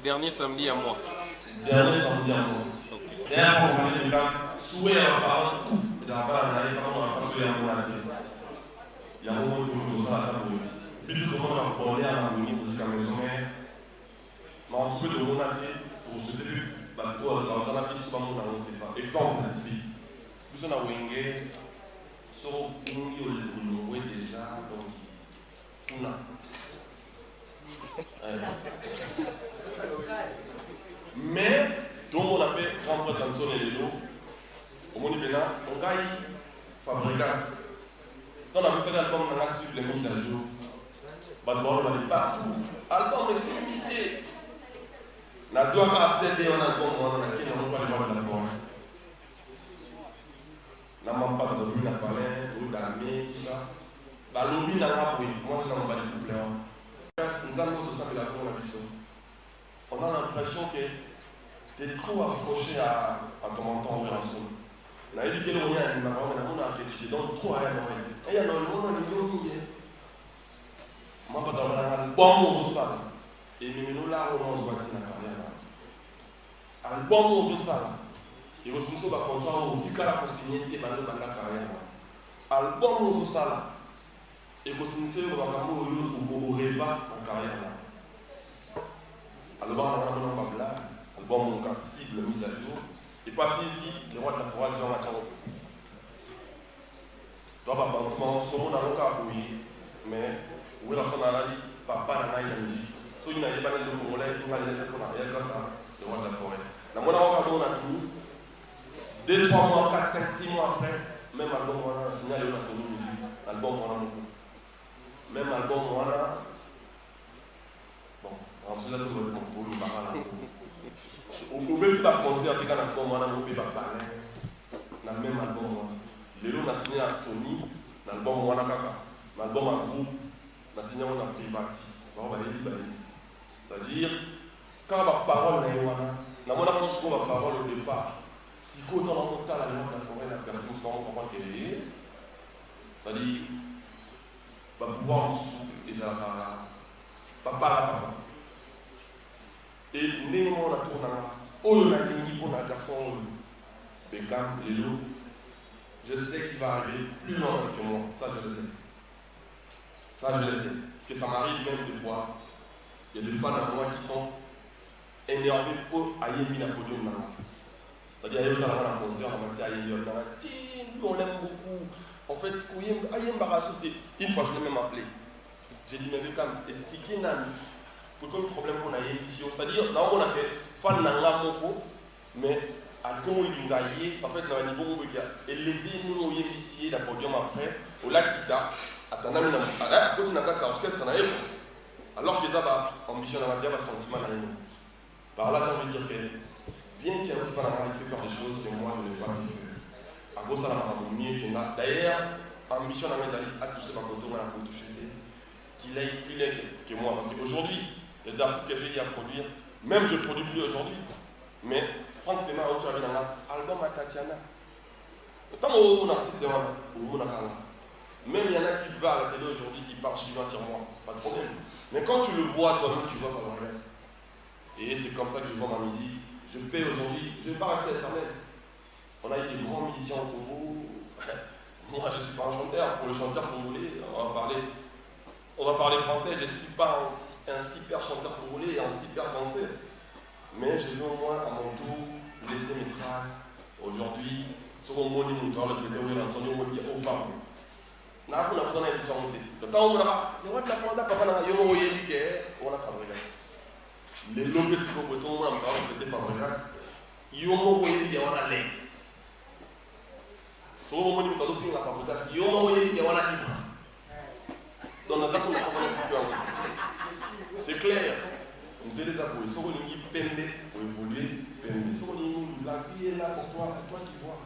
Speaker 9: dernier samedi à moi.
Speaker 7: Dernier samedi à moi. Dernier fois, on est déjà souhait à parler tout. Et dans la parole, on n'a pas souhait à moi. Il y a un moment où on a la table. Puis, comment on a parlé à la maison jusqu'à la maison. Mais on souhaite de remonter pour ce début. Bateau, on a mis souvent dans notre exemple d'esprit. Nous sommes à Wenge, sur Wenge déjà, donc on a. Mais, donc on appelle grand frère Tanson et Lélo, au monde de on gagne Fabregas. Dans la prochaine album, on a suivi les mises à jour. Bateau, on va aller partout. Album est limité. La zone a cédé en album, on a qui n'ont pas les voix de la forme. La maman pas de l'homme, la palais, tout l'armée, tout ça. La lobby n'a pas pris. Moi, c'est dans le bas du couple. Nous avons tout ça de la forme. On a l'impression que tu es trop approché à ton mentor ensemble. La évité le moyen, on a fait, tu donnes trop à elle. Et il y a un moment, il y a moi, pas dans l'album, on se sale. Et nous, là, on se voit dans la carrière. Album, on se sale. Et vous savez, on va dire que la continuité dans la carrière. Album, on se sale. Et vous savez, on va dire que vous rêvez en carrière. Album, on va pas album, on va cible, mise à jour. Et passer ici, le roi de la forêt, Jean Macharo. Toi, papa, on se rend dans le cas, oui. Mais, où est la fin de la vie? Papa n'a pas eu de musique. So, il n'y a pas de Congolais, il n'y a pas de Congolais, grâce à le roi de la forêt. La monnaie, on a tout. 2, 3 mois, 4, 5, 6 mois après, même album on a signalé on a son musique, album on a beaucoup. Même album on a bon, en cela tout le monde pour nous parler. On pouvait se faire concert avec un album on a un peu parler. Dans le même album on a. Les lots on a signé à Sony, l'album on a kaka, l'album à groupe, on a signé on a Privati. C'est-à-dire quand la parole est on a la parole au départ. Si quand on a monté à la forêt, la personne se comprend qu'elle est, c'est-à-dire, va pouvoir en souffler et ça va papa. Et néanmoins, on a tourné, on a fini pour la garçon, Beckham, Lélo. Je sais qu'il va arriver plus loin que moi, ça je le sais. Ça je le sais. Parce que ça m'arrive même des fois, il y a des fans à moi qui sont énervés pour Ayemi la podium. C'est-à-dire, il y a un concert, on m'a dit Ayemi, on l'aime beaucoup. En fait, Ayemi Barasouté, une fois je l'ai même appelé. J'ai dit, mais Beckham, expliquez Nani. Pourquoi le problème qu'on a Ayemi, c'est-à-dire, là on a fait fan Nanga Moko, mais à comment il y a en fait, dans le niveau où il y a élevé nous au Yémissier, la podium après, au lac Kita, à Tanamina, à côté de la orchestre, alors qu'ils ont ambition à dire un sentiment à nous. Par là, j'ai envie de dire que, bien qu'il y ait un petit peu la peut faire des choses que moi je n'ai pas pu faire. À cause de la maman, d'ailleurs, ambition à mettre à toucher ma photo, à la toucher, qu'il aille plus laid que moi. Parce qu'aujourd'hui, il y a des artistes que j'ai eu à produire, même je ne produis plus aujourd'hui, mais Franck Tema a aussi un album à Tatiana. Tant que mon artiste est là, même il y en a qui va à la télé aujourd'hui qui parlent chinois sur moi, pas de problème. Mais quand tu le vois toi-même, tu vois comment il reste. Et c'est comme ça que je vois ma musique. Je paie aujourd'hui, je ne vais pas rester éternel. On a eu des grands musiciens au Congo. Moi, je ne suis pas un chanteur. Pour le chanteur congolais, on va parler français. Je ne suis pas un super chanteur congolais et un super danseur. Mais je veux au moins à mon tour laisser mes traces. Aujourd'hui, ce qu'on m'a dit, je vais déroger dans son nom aux femmes. On a besoin d'une santé. Le temps où on a les lobes si vous pouvez tomber en parlant de Fabregas, ils ont envoyé des gens à l'aide. Si vous voulez que vous ayez la Fabregas, ils ont envoyé des gens à l'aide. Dans la zone où c'est clair. Nous allons les appuyer. Si vous voulez peiner pour évoluer, peiner. Si vous voulez la vie est là pour toi, c'est toi qui vois.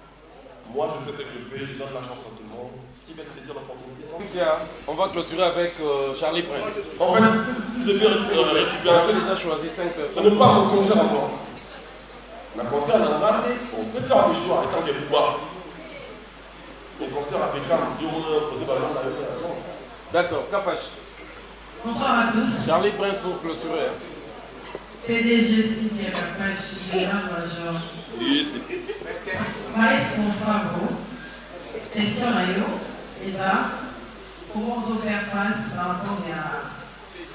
Speaker 7: Moi, je fais ce que je peux, je donne la chance à tout le monde. Ce qui va saisir l'opportunité.
Speaker 9: Tiens, on va clôturer avec Charlie Prince.
Speaker 7: En fait, si je peux récupérer,
Speaker 9: on a déjà choisi 5 personnes.
Speaker 7: Ce n'est pas un concert ensemble. Un concert dans l'année, on peut faire des choix étant des pouvoirs. Un concert avec un
Speaker 9: D'accord, Kapache.
Speaker 11: Bonsoir à tous.
Speaker 9: Charlie Prince pour clôturer.
Speaker 11: PDG Cynthia Kapache, général-major. Maestro Fabro, question à eux, comment on peut faire face par rapport à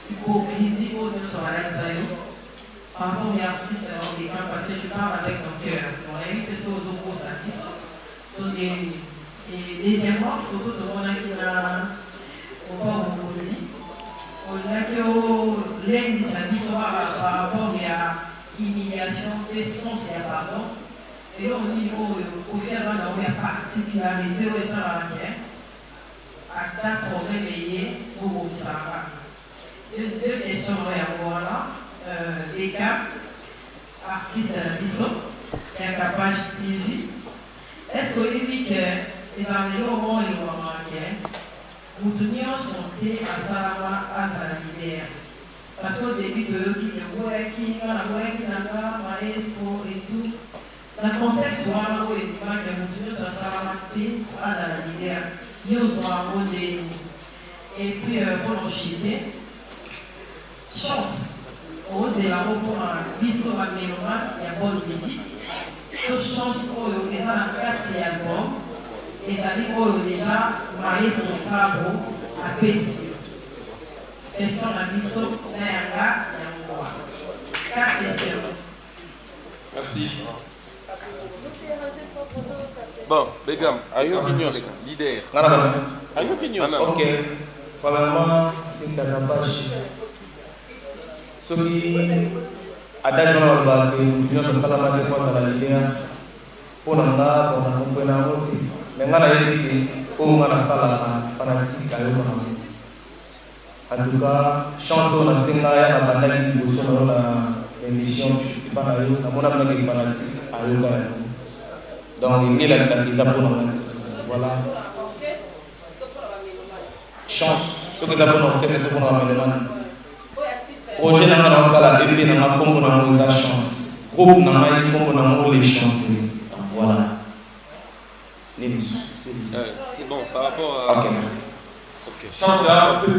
Speaker 11: l'hypocrisie ou de son par rapport aux artistes américains, parce que tu parles avec ton cœur. On a eu fait ça aux autres services. Et deuxièmement, il faut tout le monde qui n'a pas dit. On a que l'aide service par rapport à l'humiliation, l'essentiel, pardon. Et là, on dit qu'on fait une particularité au sein de la à ta problème veillé pour ça. Deux questions, voilà. Les cas, artistes à la Bissot, et un capage TV. Est-ce qu'on dit que les années au moment où ils vont manquer, vous tenir son thé à Salama, à Salamidaire? Parce qu'au début de eux, qui maestro et tout, le concept où on a eu que vous tenir sur Salama, à Salamidaire, ils ont un mot de. Et puis, pour nous chiter, chance. C'est là pour un biseau à Méloman, il y a bonne visite. Toute chance pour eux, ils ont un 4e album. Les amis pour eux déjà mariés son frère à Pessi. Question à biseau, Nayanga, Yangoa. 4 questions.
Speaker 7: Merci.
Speaker 9: Bon, Begam,
Speaker 10: leader.
Speaker 12: Ok, probablement, c'est un page. Soki adagio na ba ke nyonso sala ba ke kwa sala lia pona nga pona kompena ngoti Mais on a dit que on a ça fanatique en tout cas, chance on a signé à la bataille de Boston dans l'émission je suis pas là, on a pas de fanatique à Yoga. Donc il est là pour nous. Voilà. Chance, ce que nous avons fait pour nous. Projet dans la salle de paix, dans la chance. Groupe dans la chance. Voilà.
Speaker 9: C'est bon, par rapport à...
Speaker 12: Ok, merci.
Speaker 7: Chance là, on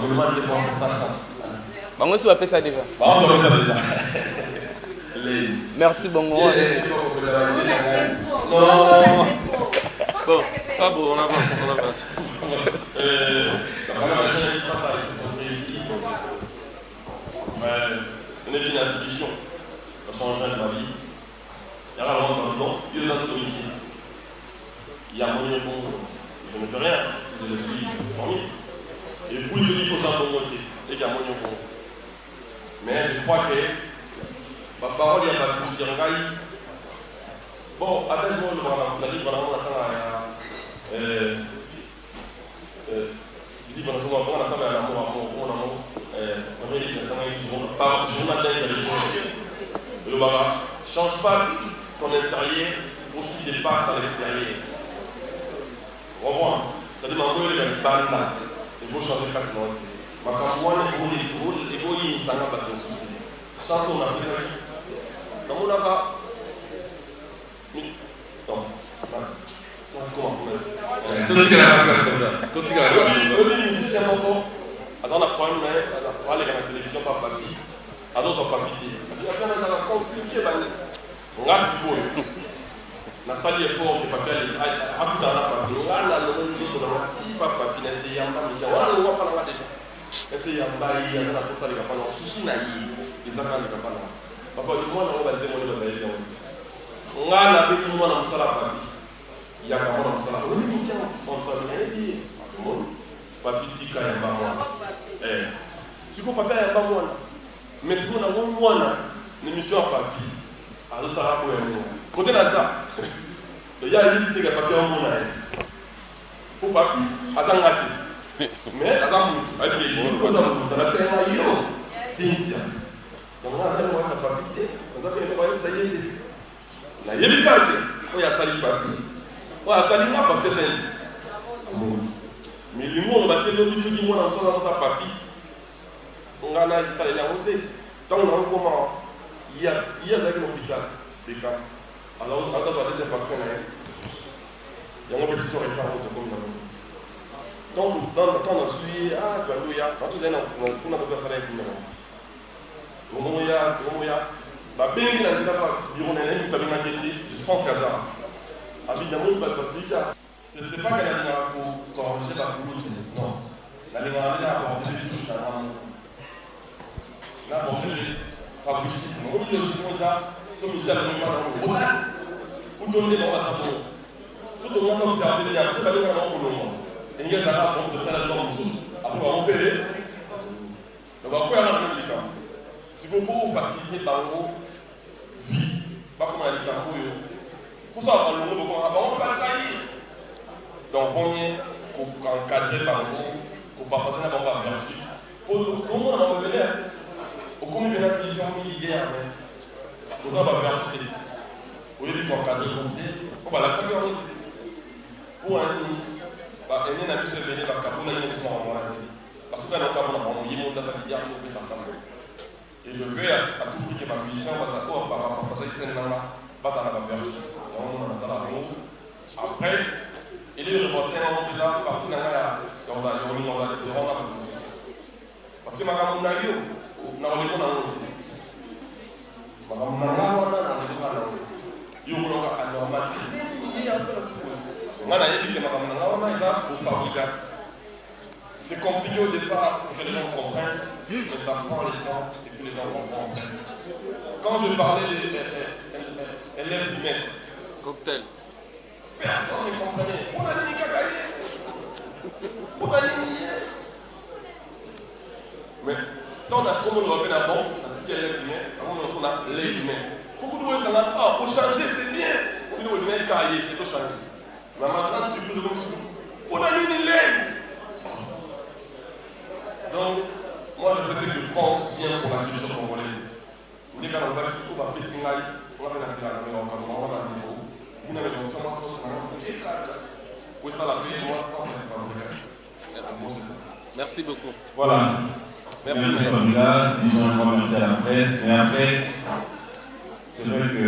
Speaker 7: me demande de voir ça chance.
Speaker 9: On va appeler ça déjà.
Speaker 7: On va appeler ça déjà.
Speaker 9: Merci, bon.
Speaker 7: Non.
Speaker 9: Bon, pas beau, on avance.
Speaker 7: Mais ce n'est qu'une institution. Ça change rien de ma vie. Il y a vraiment dans le blanc, il y a dans le communiqué. Il y a mon bon, je ne peux rien. Si je le suis, tant mieux. Et puis je dis aux gens de monter. Et il y a mon bon. Mais je crois que ma parole, il y a pas tout sur bon, attends-moi, on a dit vraiment on attend il dit qu'on a ensemble à l'amour, on a dit qu'on par journal le baba, change pas ton intérieur pour ce qui se passe à l'extérieur. Vraiment, ça dit que les bandes, il faut changer 4 mois. Ma campagne, il faut y aller, chanson, on a fait ça. Dans mon ava, Attends, la problème, on va aller à la télévision par papier. Alors, on va papier. Il y a plein de compliqués. On a si beau. On a sali effort que papier est à tout à l'heure. On a le même jour, on a si pas papier. On a essayé à m'amener. On a le droit de déjà. Essayé à m'amener. On a posé les capanes. On soucie naïf. Les enfants les capanes. Papa, dis-moi, on va dire mon nom. On a la vie de moi dans le salon. Il y a quand même un salon. Oui, c'est on s'en est dit. Papi tika ya mama. Si vous papa ya mama, mais si vous n'avez pas une mission à papi, alors ça va pour nous. Côté là ça, il y a une idée que papi a mon pour papi, attends mais attends, avec les gens, vous avez dans la scène là, yo, Cynthia. Donc là, ça va ça papi, on a fait le voyage ça y est. Là, il y a des gens qui ont sali papi. On a sali moi papi c'est. Mais le monde va te donner ce qui moi dans sa papi. On a dit ça, il a osé. Tant on a comment il y a avec l'hôpital des cas. Alors on a des vaccins. Il y a une position réparée comme dans quand on a suivi ah tu as eu ya quand tu es là on a pas faire avec nous. Comment il y a bah bien il a dit là bureau n'est pas bien inquiété. Je pense qu'à ça. Évidemment il va pas dire c'est pas qu'elle a dit pour corriger la boulot. Non. La ligne a apporté tout ça. N'a apporté Fabrice. On dit aussi comme ça, ce Michel a dit dans le ou donner dans la salle. Tout le monde a fait des tout le monde pour le et il y a là pour de faire dans le sous. Après on peut donc après on a le temps. Si vous pouvez faciliter par vous vie, pas comme la ligne pour ça on le monde on va trahir. Donc, on est encadré par vous, pour partager la bombe à vertu. Comment on a revenu au commun de la vision militaire, pour ça, on va vertu. Au lieu de encadrer, on va la faire pour un signe. Parce que nous avons se venir par Capone, nous sommes en train de parce que nous avons un monde de la et je veux à tout prix que ma vision va s'accorder par rapport à cette scène-là, pas dans la vertu. On a ça après. Et les reporters ont déjà parti dans la parce que madame Nayo, on a dit c'est compliqué au départ pour que les gens comprennent, mais ça prend le temps et que les gens comprennent. Quand je parlais des élèves du maître,
Speaker 9: cocktail.
Speaker 7: Personne ne comprenait. On a dit Kakaye. On a dit. Mais quand on a comme on le refait d'abord, on a dit qu'il y a les humains, on a les humains. Beaucoup de gens disent pour changer, c'est bien. On dit que les humains, c'est pour changer. Mais maintenant, tu peux comme on a une ligne. Donc, moi, je pense bien pour la culture congolaise. On est quand même qui va passer on va faire la on va niveau. Vous n'avez pas de chance, pour ça, la paix, moi, sans
Speaker 9: Merci beaucoup.
Speaker 1: Voilà.
Speaker 9: Merci,
Speaker 1: Fabula, disons un grand merci à la presse, mais après, c'est vrai que.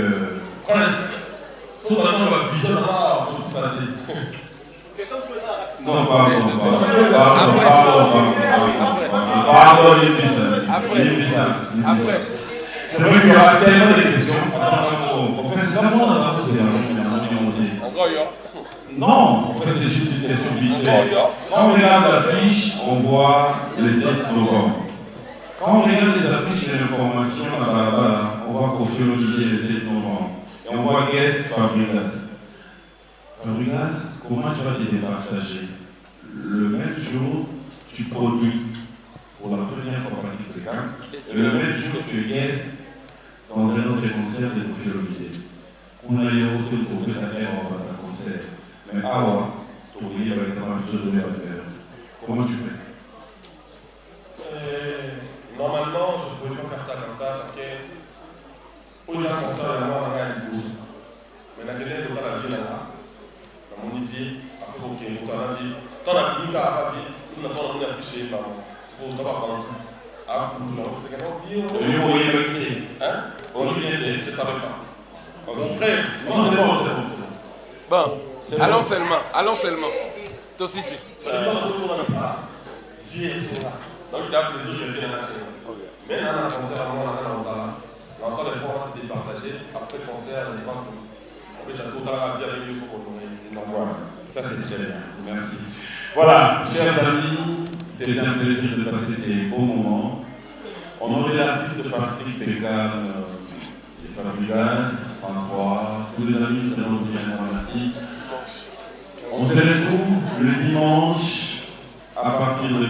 Speaker 1: Non, pardon, c'est vrai qu'il y aura tellement de questions. En fait, comment on a posé non, en fait, c'est juste une question visuelle. Quand on regarde l'affiche, on voit le 7 novembre. Quand on regarde les affiches de l'information là-bas, on voit Kofi Olomide le 7 novembre. Et on voit Guest Fabregas. Fabregas, comment tu vas te départager? Le même jour, tu produis pour la première fois Patrick Bekam. Et le même jour, tu es guest dans un autre concert de Kofi Olomide. On a eu autre pour que ça ait un concert. Mais Awa, comment tu fais?
Speaker 7: Normalement, je ne pouvais pas faire ça comme ça parce que au déjà concert de moi, on a un bourse. Mais dans la ville là, dans mon idée, après ok, on a dit, tant la vie là, on a affiché, il faut pas prendre tout. Ah, pour tout le monde, c'est je savais pas. Après, non, c'est bon.
Speaker 9: Bon, allons seulement. Toi aussi.
Speaker 7: Donc il a plaisir de bien acheter. Mais dans un concert, on a l'ensemble des fois, c'était partagé. Après le concert, les gens, en fait, j'ai tout à la vie avec eux pour qu'on ait des endroits. Ça, c'est déjà bien.
Speaker 1: Merci. Voilà, chers amis, c'est un plaisir de passer ces beaux moments. On aurait l'artiste Patrick Bekam, Fabregas, François, tous les amis de notre merci. On se retrouve le dimanche à partir de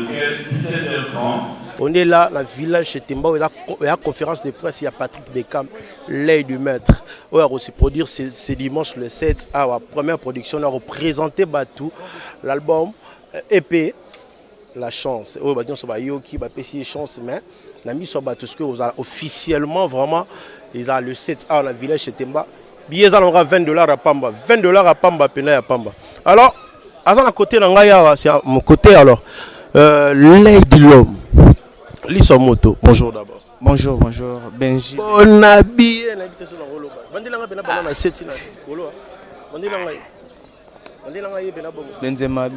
Speaker 1: 17h30.
Speaker 13: On est là, la village chez Temba, il y a la conférence de presse, il y a Patrick Bekam, l'œil du maître. On va aussi produire ce dimanche le 7 à la première production, on a représenté Batou, l'album EP, La Chance. On va dire que Yoki va payer chance, mais on a mis sur Batou, ce que officiellement, vraiment, ils ont le 7 à la village chez Temba. Billets on aura $20 à Pamba, $20 à Pamba, Pena à Pamba. Alors, à côté, c'est à mon côté alors. L'œil de l'homme. Lisa Moto, bonjour d'abord.
Speaker 14: Bonjour, Benji.
Speaker 13: Bon habillé,
Speaker 14: Benzema,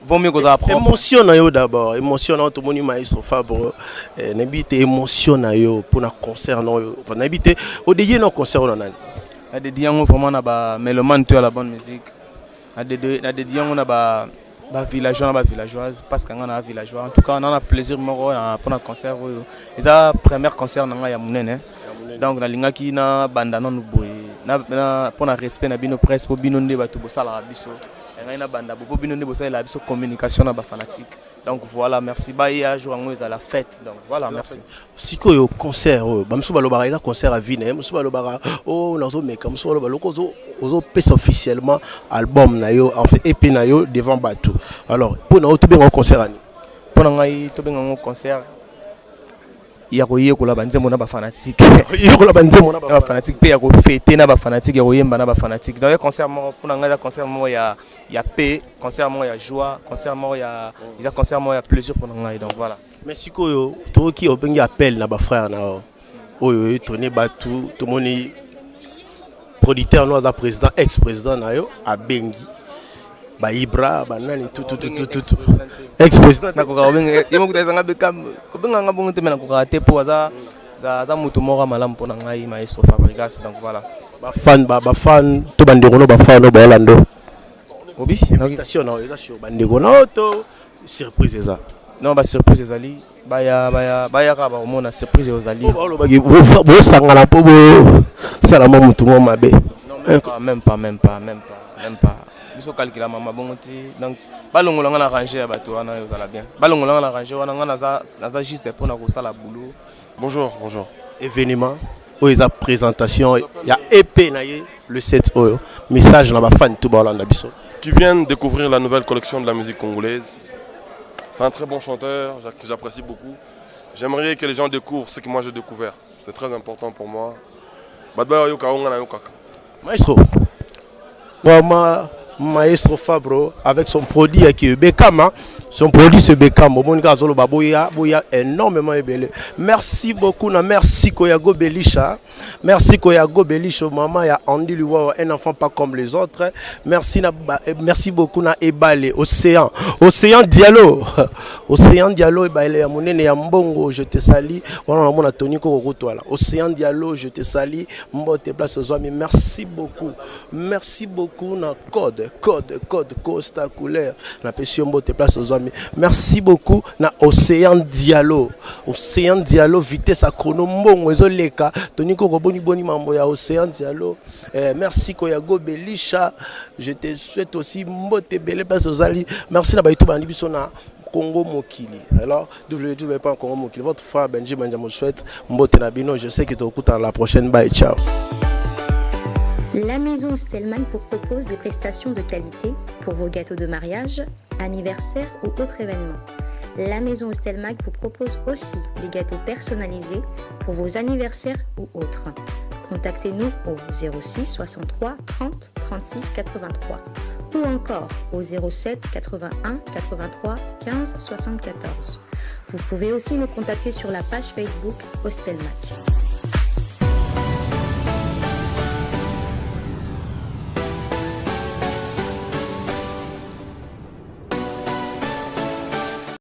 Speaker 14: vaut mieux qu'on apprenne.
Speaker 13: Émotion d'abord, émotion tout le monde maestro Fabre. N'habite émotion pour un concert pour n'habite au début non concert on a.
Speaker 14: À des diamants vraiment na ba mélomane tu à la bonne musique. À des diamants na ba villageois na villageoise parce qu'on a villageois. En tout cas on a plaisir pour notre concert. C'est la première concert na ya munene. Donc na linga ki na banda non boy. Na pour na respect na bino presse pour bino nde batu bosala biso. Na banda pour bino nde bosala biso communication na ba fanatique. Donc voilà, merci. Baya jour à la fête. Donc voilà, merci.
Speaker 13: Si quoi au concert, bamsou balobara il a concert à Vine, bamsou balobara oh nazo meka, bamsou balobara lokozo ozo pèse officiellement album na yo en fait EP na yo devant Batou. Alors pour na to bien concert ani.
Speaker 14: Pour ngai to bien concert ya ko yekola banzemo na ba fanatique.
Speaker 13: Yekola banzemo na
Speaker 14: ba fanatique pe ya ko fêter na ba fanatique ya ko yemba na ba fanatique. Dans le concert mo pour ngai concert mo ya paix, concert mo ya joie, concert mo ya il y a concert mo ya plaisir pour ngai donc voilà.
Speaker 13: Mais si ko to ki o bengi appel na ba frère na oyo tourner Batou tout moni producteur no za président ex-président na yo a bengi ba Ibra ba nani tout ex-président
Speaker 14: na ko ka bengi yemo kuteza ngabe kam ko benga ngabongo te mena ko ka te po za mutu moko malamu pour ngai maestro Fabregas donc voilà.
Speaker 13: Ba fan to bandeko no ba fan no ba Orlando.
Speaker 14: Obi
Speaker 13: invitation na eza sur bandeko no to surprise ça.
Speaker 14: Non ba surprise ezali baya ka ba omona surprise ezali.
Speaker 13: Bo sangana po bo salama mutu mo mabe.
Speaker 14: Même pas. Biso calcula mama bongoti donc balongola ngana ranger ya bato wana yo zala bien. Balongola ngana ranger wana ngana za juste pour na ko sala boulot.
Speaker 9: Bonjour.
Speaker 13: Événement, où il y a présentation, il y a EP na ye. le 7 euro. Message dans ma fan tout bas
Speaker 7: qui viennent découvrir la nouvelle collection de la musique congolaise. C'est un très bon chanteur que j'apprécie beaucoup. J'aimerais que les gens découvrent ce que moi j'ai découvert. C'est très important pour moi.
Speaker 13: Maestro. Maestro Fabro avec son produit qui est Beckham. Son produit c'est Beckham. Énormément ébélé. Merci beaucoup. Merci Koyago Belisha. Merci Koyago Belisha. Maman, il y a Andy Luwa, un enfant pas comme les autres. Merci beaucoup na Ebale. Océan. Océan Diallo. Océan Diallo. Je te salue. Océan Diallo, je te salue. Merci beaucoup. Merci beaucoup na code Costa couleur. Na pession te place aux hommes. Merci beaucoup na Océan Diallo. Océan Diallo vitesse à chrono mbongo ezoleka. Toniko boni mambo ya Océan Diallo. Merci Koyago Belisha. Je te souhaite aussi mbote belle place aux ali. Merci na baitu bandi biso na Congo Mokili. Alors, ne pas Congo Mokili. Votre frère Benjamin Diamo souhaite mbote na bino. Je sais que tu écoutes à la prochaine. Bye, ciao.
Speaker 15: La maison Stelman vous propose des prestations de qualité pour vos gâteaux de mariage, anniversaire ou autres événements. La maison Stelmag vous propose aussi des gâteaux personnalisés pour vos anniversaires ou autres. Contactez-nous au 06 63 30 36 83 ou encore au 07 81 83 15 74. Vous pouvez aussi nous contacter sur la page Facebook Hostelmag.